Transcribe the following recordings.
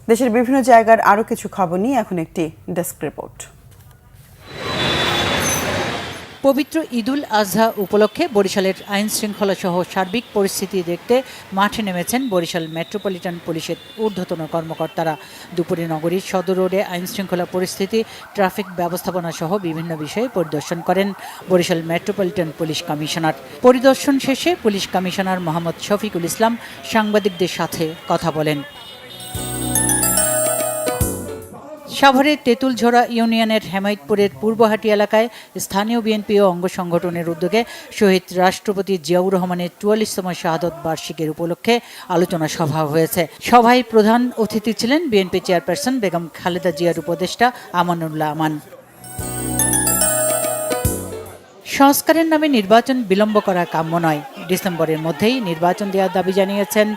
দেশের বিভিন্ন জায়গার আরও কিছু খবর নিয়ে এখন একটি ডেস্ক রিপোর্ট। পবিত্র ঈদুল আজহা উপলক্ষে বরিশালের আইন শৃঙ্খলা সহ সার্বিক পরিস্থিতি দেখতে মাঠে নেমেছেন বরিশাল মেট্রোপলিটন পুলিশের ঊর্ধ্বতন কর্মকর্তারা। দুপুরে নগরীর সদর রোডে আইন শৃঙ্খলা পরিস্থিতি, ট্রাফিক ব্যবস্থাপনা সহ বিভিন্ন বিষয়ে পরিদর্শন করেন বরিশাল মেট্রোপলিটন পুলিশ কমিশনার। পরিদর্শন শেষে পুলিশ কমিশনার মোহাম্মদ শফিকুল ইসলাম সাংবাদিকদের সাথে কথা বলেন। সাভারের তেঁতুলঝোড়া ইউনিয়নের হেমায়েতপুরের পূর্বহাটি এলাকায় স্থানীয় বিএনপি ও অঙ্গ সংগঠনের উদ্যোগে শহীদ রাষ্ট্রপতি জিয়াউর রহমানের ৪৪তম শাহাদত বার্ষিকীর উপলক্ষে আলোচনা সভা হয়েছে। সভায় প্রধান অতিথি ছিলেন বিএনপি চেয়ারপারসন বেগম খালেদা জিয়ার উপদেষ্টা আমানুল্লাহ আমান। সংস্কারের নামে নির্বাচন বিলম্ব করা কাম্য নয়, ডিসেম্বরের মধ্যেই নির্বাচন দেওয়ার দাবি জানিয়েছেন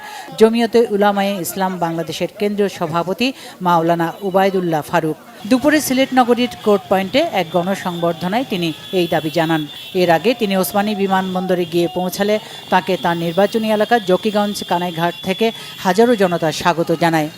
জমিয়তে উলামায়ে ইসলাম বাংলাদেশের কেন্দ্রীয় সভাপতি মাওলানা উবায়দুল্লাহ ফারুক। দুপুরে সিলেট নগরীর কোর্ট পয়েন্টে এক গণসংবর্ধনায় তিনি এই দাবি জানান। এর আগে তিনি ওসমানী বিমানবন্দরে গিয়ে পৌঁছালে তাকে তার নির্বাচনী এলাকা জকিগঞ্জ কানাইঘাট থেকে হাজারো জনতা স্বাগত জানায়।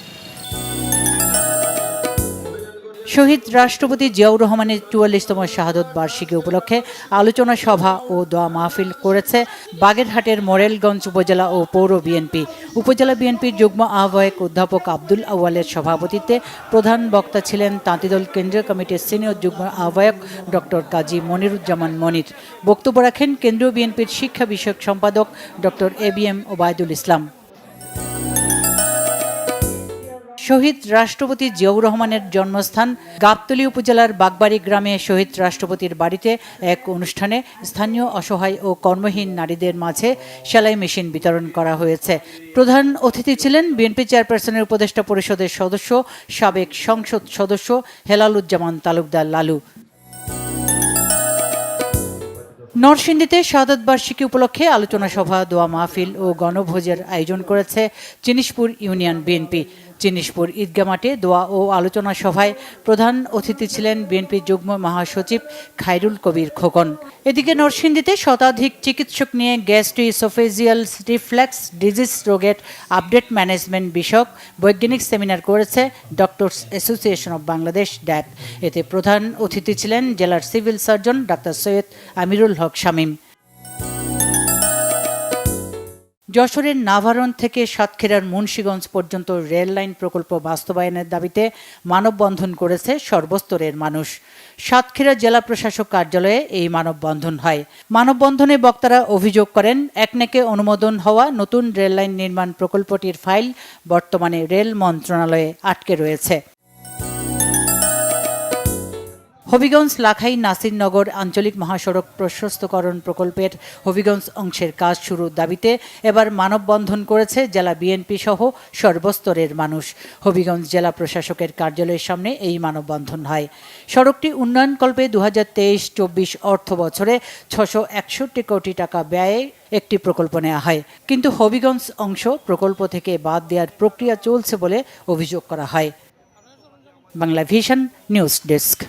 শহীদ রাষ্ট্রপতি জিয়াউর রহমানের ৪৪তম শাহাদত বার্ষিকী উপলক্ষে আলোচনা সভা ও দোয়া মাহফিল করেছে বাগেরহাটের মোরেলগঞ্জ উপজেলা ও পৌর বিএনপি। উপজেলা বিএনপির যুগ্ম আহ্বায়ক অধ্যাপক আব্দুল আউয়ালের সভাপতিত্বে প্রধান বক্তা ছিলেন তাঁতিদল কেন্দ্রীয় কমিটির সিনিয়র যুগ্ম আহ্বায়ক ডক্টর কাজী মনিরুজ্জামান মনির। বক্তব্য রাখেন কেন্দ্রীয় বিএনপির শিক্ষা বিষয়ক সম্পাদক ডক্টর এবিএম ওবায়দুল ইসলাম। শহীদ রাষ্ট্রপতি জিয়াউর রহমানের জন্মস্থান গাবতলী উপজেলার বাগবাড়ি গ্রামে শহীদ রাষ্ট্রপতির বাড়িতে এক অনুষ্ঠানে স্থানীয় অসহায় ও কর্মহীন নারীদের মাঝে সেলাই মেশিন বিতরণ করা হয়েছে। প্রধান অতিথি ছিলেন বিএনপি চেয়ারপারসনের উপদেষ্টা পরিষদের সদস্য সাবেক সংসদ সদস্য হেলালুজ্জামান তালুকদার লালু। নরসিংদীতে শাহাদত বার্ষিকী উপলক্ষে আলোচনা সভা, দোয়া মাহফিল ও গণভোজের আয়োজন করেছে চিনিশপুর ইউনিয়ন বিএনপি। চিনিশপুর ঈদগাহ মাঠে দোয়া ও আলোচনা সভায় প্রধান অতিথি ছিলেন বিএনপি যুগ্ম মহাসচিব খায়রুল কবির খোকন। এদিকে নরসিংদীতে শতাধিক চিকিৎসক নিয়ে গ্যাস্ট্রোইসোফেজিয়াল রিফ্লেক্স ডিজিজ রোগের আপডেট ম্যানেজমেন্ট বিষয়ক বৈজ্ঞানিক সেমিনার করেছে ডক্টরস অ্যাসোসিয়েশন অব বাংলাদেশ ড্যাপ। এতে প্রধান অতিথি ছিলেন জেলার সিভিল সার্জন ডাক্তার সৈয়দ আমিরুল হক শামীম। যশোরের নাভারণ থেকে সাতক্ষীরার মুন্সিগঞ্জ পর্যন্ত রেল লাইন প্রকল্প বাস্তবায়নের দাবিতে মানববন্ধন করেছে সর্বস্তরের মানুষ। সাতক্ষীরা জেলা প্রশাসক কার্যালয়ে এই মানববন্ধন হয়। মানববন্ধনে বক্তারা অভিযোগ করেন, একনেকে অনুমোদন হওয়া নতুন রেল লাইন নির্মাণ প্রকল্পটির ফাইল বর্তমানে রেল মন্ত্রণালয়ে আটকে রয়েছে। হবিগঞ্জ লাখাই নাসিরনগর আঞ্চলিক মহাসড়ক প্রশস্তকরণ প্রকল্পের হবিগঞ্জ অংশের কাজ শুরুর দাবিতে এবার মানববন্ধন করেছে জেলা বিএনপি সহ সর্বস্তরের মানুষ। হবিগঞ্জ জেলা প্রশাসকের কার্যালয়ের সামনে এই মানববন্ধন হয়। সড়কটি উন্নয়নকল্পে ২০২৩-২৪ অর্থ বছরে ৬৬১ কোটি টাকা ব্যয়ে একটি প্রকল্প নেওয়া হয়, কিন্তু হবিগঞ্জ অংশ প্রকল্প থেকে বাদ দেওয়ার প্রক্রিয়া চলছে বলে অভিযোগ করা হয়। Bangla vision news desk.